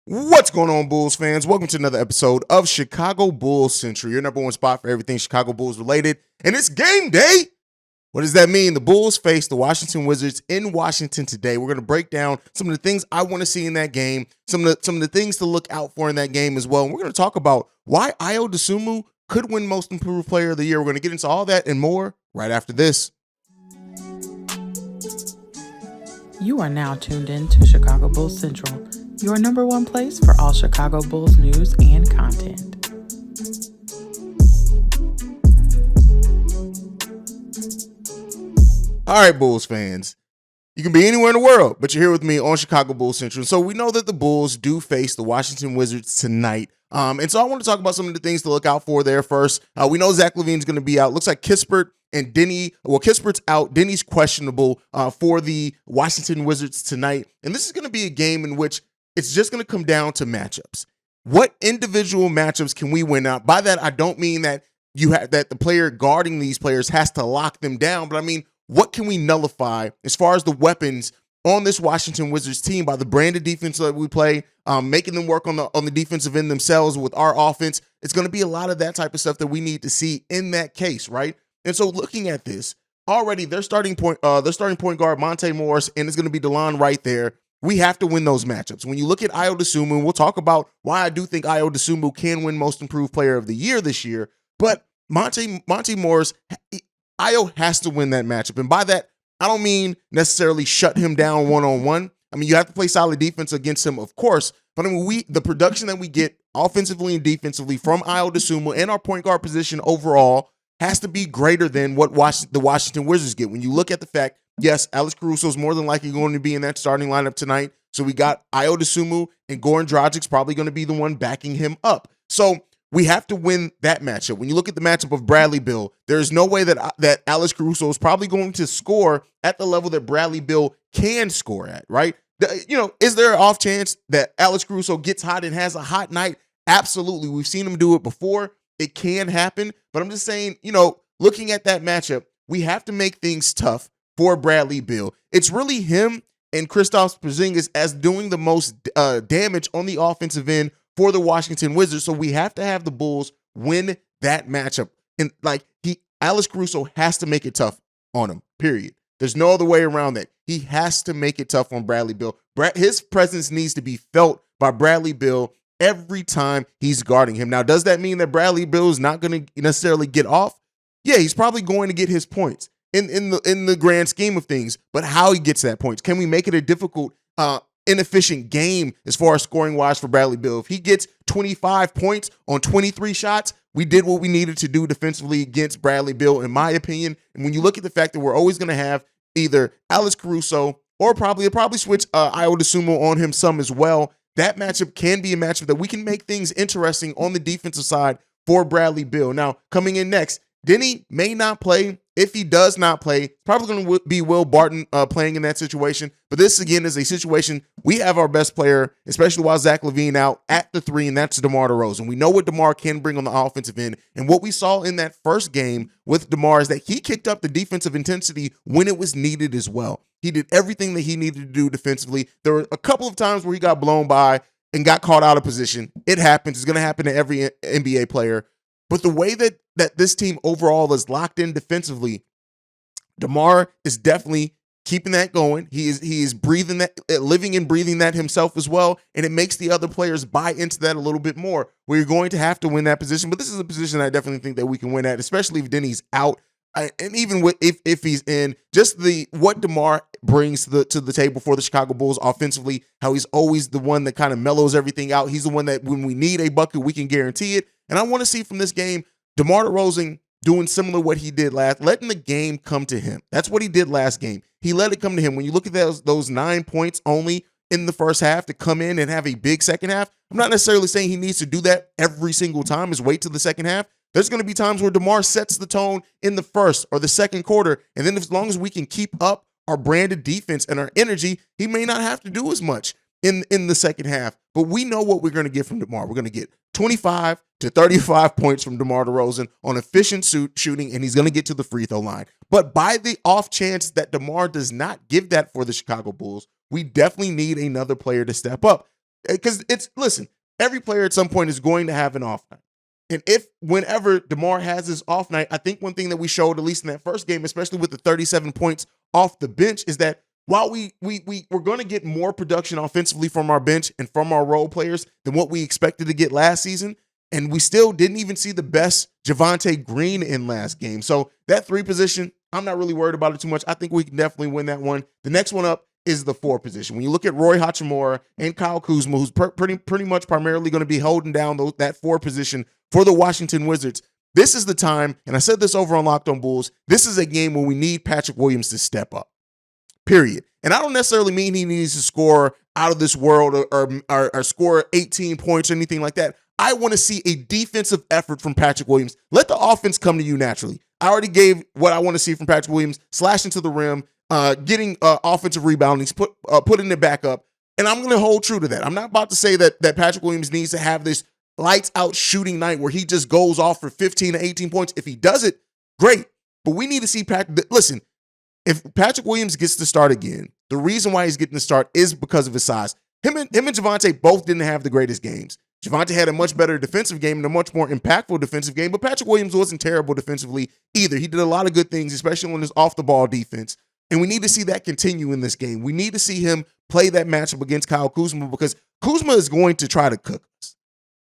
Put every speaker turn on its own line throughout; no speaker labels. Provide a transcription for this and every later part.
What's going on, Bulls fans? Welcome to another episode of Chicago Bulls Central, your number one spot for everything Chicago Bulls related. And it's game day. What does that mean? The Bulls face the Washington Wizards in Washington today. We're going to break down some of the things I want to see in that game, some of the things to look out for in that game as well. And we're going to talk about why Ayo Dosunmu could win Most Improved Player of the Year. We're going to get into all that and more right after this.
You are now tuned in to Chicago Bulls Central, your number one place for all Chicago Bulls news and content.
All right, Bulls fans. You can be anywhere in the world, but you're here with me on Chicago Bulls Central. So we know that the Bulls do face the Washington Wizards tonight. And so I want to talk about some of the things to look out for there first. We know Zach LaVine's going to be out. Looks like Kispert and Denny. Well, Kispert's out. Denny's questionable for the Washington Wizards tonight. And this is going to be a game in which it's just going to come down to matchups. What individual matchups can we win out? By that, I don't mean that that the player guarding these players has to lock them down, but I mean, what can we nullify as far as the weapons on this Washington Wizards team by the brand of defense that we play, making them work on the defensive end themselves with our offense? It's going to be a lot of that type of stuff that we need to see in that case, right? And so looking at this, already their starting point guard, Monte Morris, and it's going to be DeLon right there. We have to win those matchups. When you look at Ayo Dosunmu, we'll talk about why I do think Ayo Dosunmu can win Most Improved Player of the Year this year, but Monte Morris, Ayo has to win that matchup. And by that, I don't mean necessarily shut him down one-on-one. I mean, you have to play solid defense against him, of course. But I mean, the production that we get offensively and defensively from Ayo Dosunmu and our point guard position overall has to be greater than what the Washington Wizards get. When you look at the fact, yes, Alex Caruso is more than likely going to be in that starting lineup tonight. So we got Ayo Dosunmu, and Goran Dragic's probably going to be the one backing him up. So we have to win that matchup. When you look at the matchup of Bradley Beal, there's no way that Alex Caruso is probably going to score at the level that Bradley Beal can score at, right? Is there an off chance that Alex Caruso gets hot and has a hot night? Absolutely. We've seen him do it before. It can happen. But I'm just saying, looking at that matchup, we have to make things tough for Bradley Beal. It's really him and Kristaps Porzingis as doing the most damage on the offensive end for the Washington Wizards. So we have to have the Bulls win that matchup. And Alex Caruso has to make it tough on him, period. There's no other way around that. He has to make it tough on Bradley Beal. His presence needs to be felt by Bradley Beal every time he's guarding him. Now, does that mean that Bradley Beal is not going to necessarily get off? Yeah, he's probably going to get his points in the grand scheme of things. But how he gets that points, can we make it a difficult inefficient game as far as scoring wise for Bradley Beal? If he gets 25 points on 23 shots, we did what we needed to do defensively against Bradley Beal, in my opinion. And when you look at the fact that we're always going to have either Alex Caruso or probably switch Ayo Dosunmu on him some as well, that matchup can be a matchup that we can make things interesting on the defensive side for Bradley Beal. Now, coming in next, Denny may not play. If he does not play, probably going to be Will Barton playing in that situation. But this, again, is a situation we have our best player, especially while Zach LaVine out at the 3, and that's DeMar DeRozan. We know what DeMar can bring on the offensive end. And what we saw in that first game with DeMar is that he kicked up the defensive intensity when it was needed as well. He did everything that he needed to do defensively. There were a couple of times where he got blown by and got caught out of position. It happens. It's going to happen to every NBA player. But the way that this team overall is locked in defensively, DeMar is definitely keeping that going. He is breathing that, living and breathing that himself as well, and it makes the other players buy into that a little bit more. Where you're going to have to win that position, but this is a position I definitely think that we can win at, especially if Denny's out, and even if he's in. Just what DeMar brings to the table for the Chicago Bulls offensively, how he's always the one that kind of mellows everything out. He's the one that when we need a bucket, we can guarantee it. And I want to see from this game, DeMar DeRozan doing similar to what he did letting the game come to him. That's what he did last game. He let it come to him. When you look at those 9 points only in the first half to come in and have a big second half, I'm not necessarily saying he needs to do that every single time, is wait till the second half. There's going to be times where DeMar sets the tone in the first or the second quarter, and then as long as we can keep up our branded defense and our energy, he may not have to do as much in the second half. But we know what we're going to get from DeMar. We're going to get 25 to 35 points from DeMar DeRozan on efficient shooting, and he's going to get to the free throw line. But by the off chance that DeMar does not give that for the Chicago Bulls, we definitely need another player to step up. Because listen, every player at some point is going to have an off night. And whenever DeMar has his off night, I think one thing that we showed, at least in that first game, especially with the 37 points off the bench, is that while we're going to get more production offensively from our bench and from our role players than what we expected to get last season, and we still didn't even see the best Javonte Green in last game. So that 3 position, I'm not really worried about it too much. I think we can definitely win that one. The next one up is the 4 position. When you look at Roy Hachimura and Kyle Kuzma, who's pretty much primarily going to be holding down that 4 position for the Washington Wizards, this is the time, and I said this over on Locked on Bulls, this is a game where we need Patrick Williams to step up, period. And I don't necessarily mean he needs to score out of this world or score 18 points or anything like that. I want to see a defensive effort from Patrick Williams. Let the offense come to you naturally. I already gave what I want to see from Patrick Williams: slashing to the rim, getting offensive rebounding, putting it back up. And I'm going to hold true to that. I'm not about to say that Patrick Williams needs to have this lights out shooting night where he just goes off for 15 to 18 points. If he does it, great. But we need to see Patrick. Listen, if Patrick Williams gets to start again, the reason why he's getting to start is because of his size. Him and Javonte both didn't have the greatest games. Javonte had a much better defensive game and a much more impactful defensive game, but Patrick Williams wasn't terrible defensively either. He did a lot of good things, especially on his off-the-ball defense. And we need to see that continue in this game. We need to see him play that matchup against Kyle Kuzma, because Kuzma is going to try to cook us.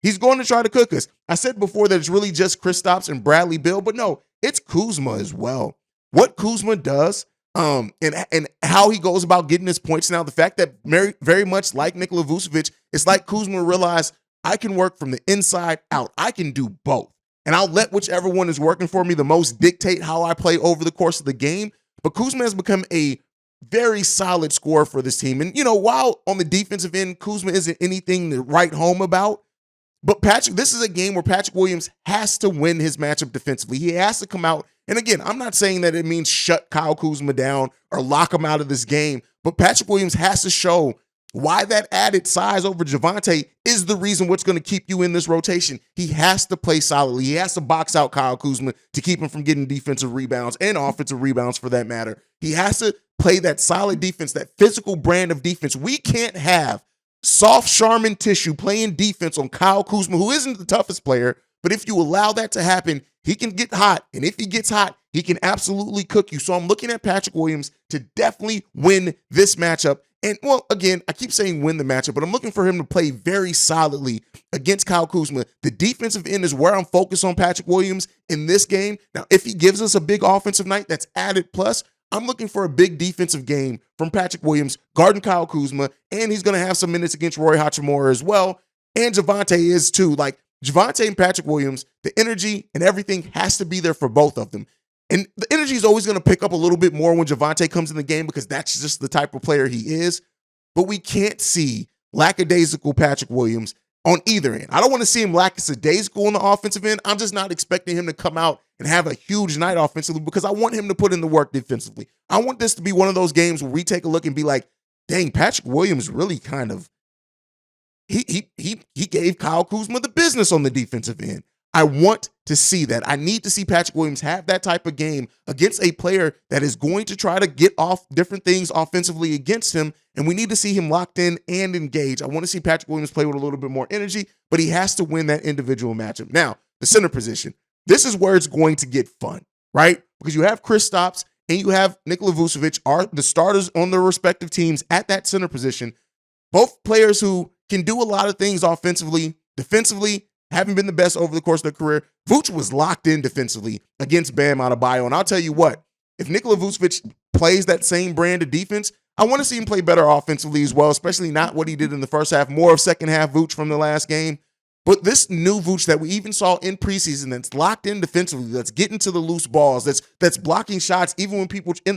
He's going to try to cook us. I said before that it's really just Kristaps and Bradley Beal, but no, it's Kuzma as well. What Kuzma does and how he goes about getting his points now, the fact that very much like Nikola Vucevic, it's like Kuzma realized, I can work from the inside out. I can do both. And I'll let whichever one is working for me the most dictate how I play over the course of the game. But Kuzma has become a very solid scorer for this team. And, while on the defensive end, Kuzma isn't anything to write home about, but this is a game where Patrick Williams has to win his matchup defensively. He has to come out. And again, I'm not saying that it means shut Kyle Kuzma down or lock him out of this game, but Patrick Williams has to show why that added size over Javonte is the reason what's going to keep you in this rotation. He has to play solidly. He has to box out Kyle Kuzma to keep him from getting defensive rebounds and offensive rebounds for that matter. He has to play that solid defense, that physical brand of defense. We can't have soft Charmin tissue playing defense on Kyle Kuzma, who isn't the toughest player, but if you allow that to happen, he can get hot. And if he gets hot, he can absolutely cook you. So I'm looking at Patrick Williams to definitely win this matchup. And, well, again, I keep saying win the matchup, but I'm looking for him to play very solidly against Kyle Kuzma. The defensive end is where I'm focused on Patrick Williams in this game. Now, if he gives us a big offensive night, that's added plus. I'm looking for a big defensive game from Patrick Williams, guarding Kyle Kuzma, and he's going to have some minutes against Roy Hachimura as well. And Javonte is too. Like, Javonte and Patrick Williams, the energy and everything has to be there for both of them. And the energy is always going to pick up a little bit more when Javonte comes in the game, because that's just the type of player he is. But we can't see lackadaisical Patrick Williams on either end. I don't want to see him lackadaisical on the offensive end. I'm just not expecting him to come out and have a huge night offensively, because I want him to put in the work defensively. I want this to be one of those games where we take a look and be like, dang, Patrick Williams really kind of, he gave Kyle Kuzma the business on the defensive end. I want to see that. I need to see Patrick Williams have that type of game against a player that is going to try to get off different things offensively against him, and we need to see him locked in and engaged. I want to see Patrick Williams play with a little bit more energy, but he has to win that individual matchup. Now, the center position. This is where it's going to get fun, right? Because you have Kristaps and you have Nikola Vucevic, are the starters on their respective teams at that center position. Both players who can do a lot of things offensively, defensively, haven't been the best over the course of their career. Vooch was locked in defensively against Bam Adebayo. And I'll tell you what, if Nikola Vucevic plays that same brand of defense, I want to see him play better offensively as well, especially not what he did in the first half, more of second half Vooch from the last game. But this new Vooch that we even saw in preseason, that's locked in defensively, that's getting to the loose balls, that's blocking shots, even when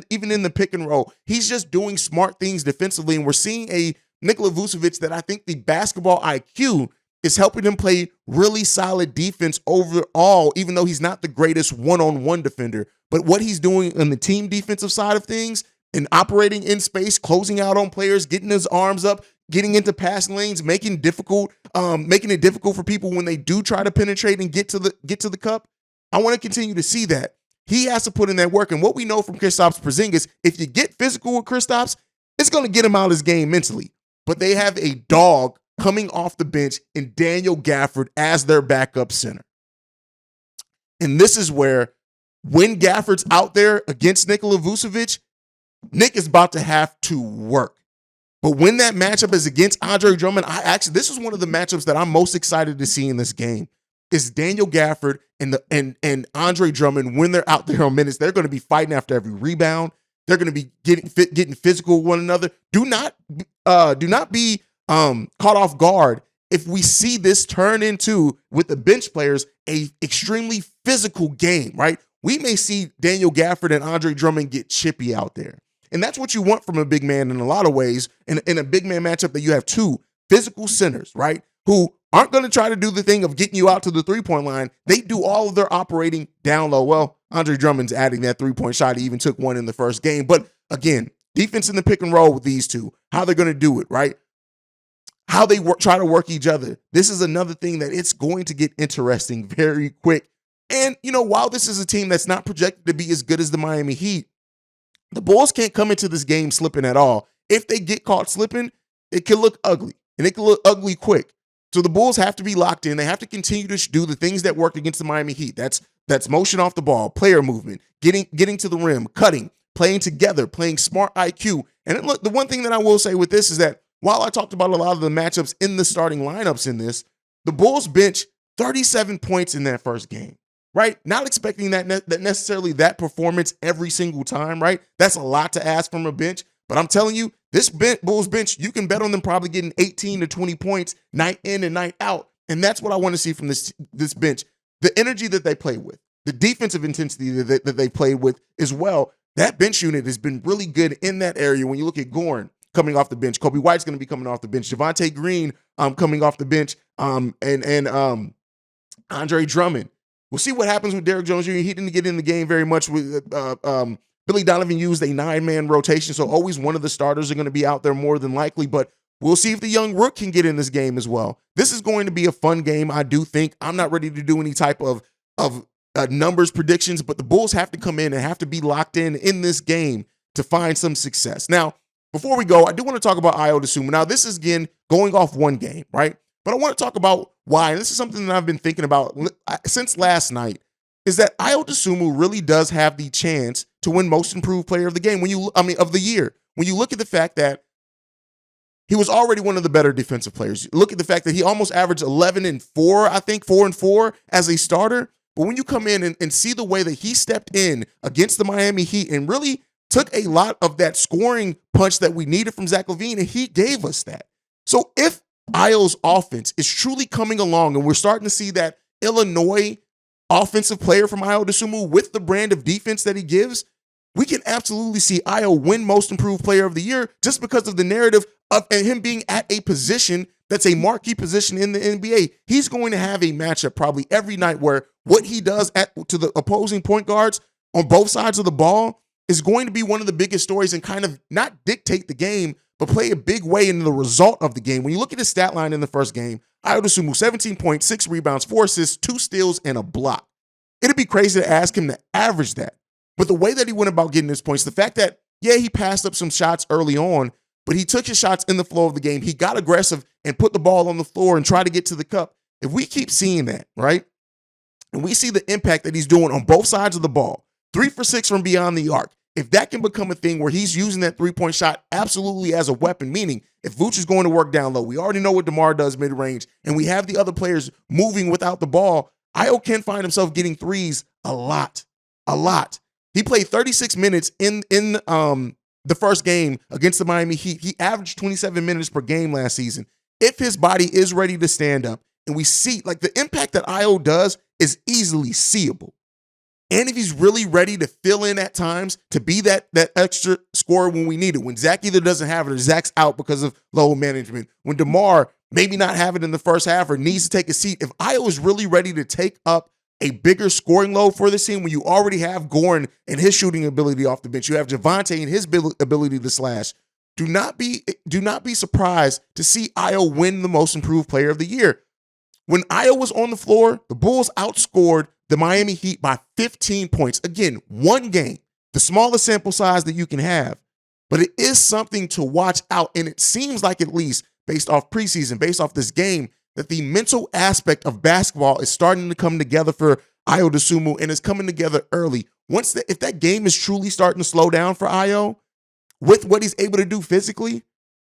even in the pick and roll, he's just doing smart things defensively. And we're seeing a Nikola Vucevic that I think the basketball IQ is helping him play really solid defense overall, even though he's not the greatest one-on-one defender. But what he's doing on the team defensive side of things and operating in space, closing out on players, getting his arms up, getting into passing lanes, making it difficult for people when they do try to penetrate and get to the cup. I want to continue to see that. He has to put in that work. And what we know from Kristaps Porzingis, if you get physical with Kristaps, it's going to get him out of his game mentally. But they have a dog coming off the bench and Daniel Gafford as their backup center. And this is where, when Gafford's out there against Nikola Vucevic, Nick is about to have to work. But when that matchup is against Andre Drummond, this is one of the matchups that I'm most excited to see in this game. Is Daniel Gafford and Andre Drummond, when they're out there on minutes, they're going to be fighting after every rebound. They're going to be getting physical with one another. Do not be caught off guard if we see this turn into, with the bench players, a extremely physical game, right? We may see Daniel Gafford and Andre Drummond get chippy out there. And that's what you want from a big man in a lot of ways. In a big man matchup that you have two physical centers, right, who aren't going to try to do the thing of getting you out to the three-point line. They do all of their operating down low. Well, Andre Drummond's adding that three-point shot. He even took one in the first game. But again, defense in the pick and roll with these two, how they're going to do it, right? How they try to work each other. This is another thing that it's going to get interesting very quick. And, while this is a team that's not projected to be as good as the Miami Heat, the Bulls can't come into this game slipping at all. If they get caught slipping, it can look ugly, and it can look ugly quick. So the Bulls have to be locked in. They have to continue to do the things that worked against the Miami Heat. That's motion off the ball, player movement, getting to the rim, cutting, playing together, playing smart IQ. And look, the one thing that I will say with this is that while I talked about a lot of the matchups in the starting lineups in this, the Bulls bench 37 points in that first game. Right? Not expecting that necessarily that performance every single time, right? That's a lot to ask from a bench. But I'm telling you, this Bulls bench, you can bet on them probably getting 18 to 20 points night in and night out. And that's what I want to see from this bench. The energy that they play with, the defensive intensity that they played with as well. That bench unit has been really good in that area. When you look at Goran coming off the bench, Kobe White's going to be coming off the bench, Javonte Green coming off the bench, and Andre Drummond. We'll see what happens with Derrick Jones Jr. He didn't get in the game very much. With Billy Donovan used a 9-man rotation, so always one of the starters are going to be out there more than likely. But we'll see if the young rook can get in this game as well. This is going to be a fun game, I do think. I'm not ready to do any type of numbers predictions, but the Bulls have to come in and have to be locked in this game to find some success. Now, before we go, I do want to talk about Ayo Dosunmu. Now, this is, again, going off one game, right? But I want to talk about why, and this is something that I've been thinking about since last night, is that Ayo Dosunmu really does have the chance to win Most Improved Player of the game of the year. When you look at the fact that he was already one of the better defensive players. Look at the fact that he almost averaged 11-4, I think, 4-4 as a starter. But when you come in and see the way that he stepped in against the Miami Heat and really took a lot of that scoring punch that we needed from Zach LaVine, and he gave us that. So if Ayo's offense is truly coming along, and we're starting to see that Illinois offensive player from Ayo Dosunmu with the brand of defense that he gives, we can absolutely see Ayo win Most Improved Player of the Year just because of the narrative of him being at a position that's a marquee position in the NBA. He's going to have a matchup probably every night where what he does to the opposing point guards on both sides of the ball is going to be one of the biggest stories and kind of not dictate the game, but play a big way in the result of the game. When you look at his stat line in the first game, Ayo Dosunmu, 17 points, 6 rebounds, 4 assists, 2 steals, and a block. It'd be crazy to ask him to average that. But the way that he went about getting his points, the fact that, yeah, he passed up some shots early on, but he took his shots in the flow of the game. He got aggressive and put the ball on the floor and tried to get to the cup. If we keep seeing that, right, and we see the impact that he's doing on both sides of the ball, 3 for 6 from beyond the arc, if that can become a thing where he's using that three-point shot absolutely as a weapon, meaning if Vooch is going to work down low, we already know what DeMar does mid-range, and we have the other players moving without the ball, Ayo can find himself getting threes a lot. He played 36 minutes in the first game against the Miami Heat. He averaged 27 minutes per game last season. If his body is ready to stand up, and we see, like, the impact that Ayo does is easily seeable. And if he's really ready to fill in at times to be that extra scorer when we need it, when Zach either doesn't have it or Zach's out because of low management, when DeMar maybe not have it in the first half or needs to take a seat, if Ayo is really ready to take up a bigger scoring load for this team, when you already have Goran and his shooting ability off the bench, you have Javonte and his ability to slash, do not be surprised to see Ayo win the Most Improved Player of the Year. When Ayo was on the floor, the Bulls outscored the Miami Heat by 15 points. Again, one game, the smallest sample size that you can have, but it is something to watch out. And it seems like at least based off preseason, based off this game, that the mental aspect of basketball is starting to come together for Ayo Dosunmu, and it's coming together early. If that game is truly starting to slow down for Ayo, with what he's able to do physically,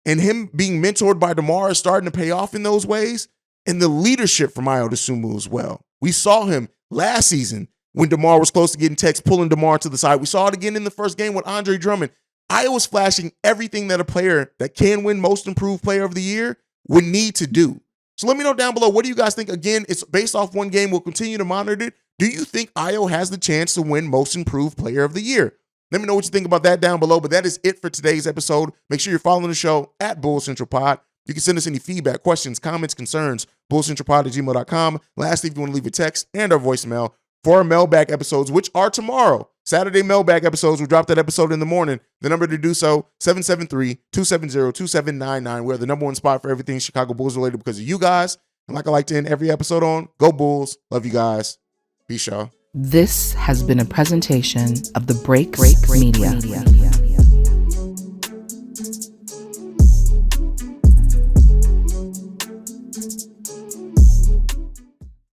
and him being mentored by DeMar is starting to pay off in those ways, and the leadership from Ayo Dosunmu as well. We saw him last season when DeMar was close to getting text, pulling DeMar to the side. We saw it again in the first game with Andre Drummond. Ayo was flashing everything that a player that can win Most Improved Player of the Year would need to do. So let me know down below, what do you guys think? Again, it's based off one game. We'll continue to monitor it. Do you think Ayo has the chance to win Most Improved Player of the Year? Let me know what you think about that down below. But that is it for today's episode. Make sure you're following the show at Bull Central Pod. You can send us any feedback, questions, comments, concerns, bullcentralpod@gmail.com. Lastly, if you want to leave a text and our voicemail for our mailbag episodes, which are tomorrow, Saturday mailbag episodes. We'll drop that episode in the morning. The number to do so, 773-270-2799. We're the number one spot for everything Chicago Bulls related because of you guys. And like I like to end every episode on, go Bulls. Love you guys. Peace, y'all.
This has been a presentation of the Break Media.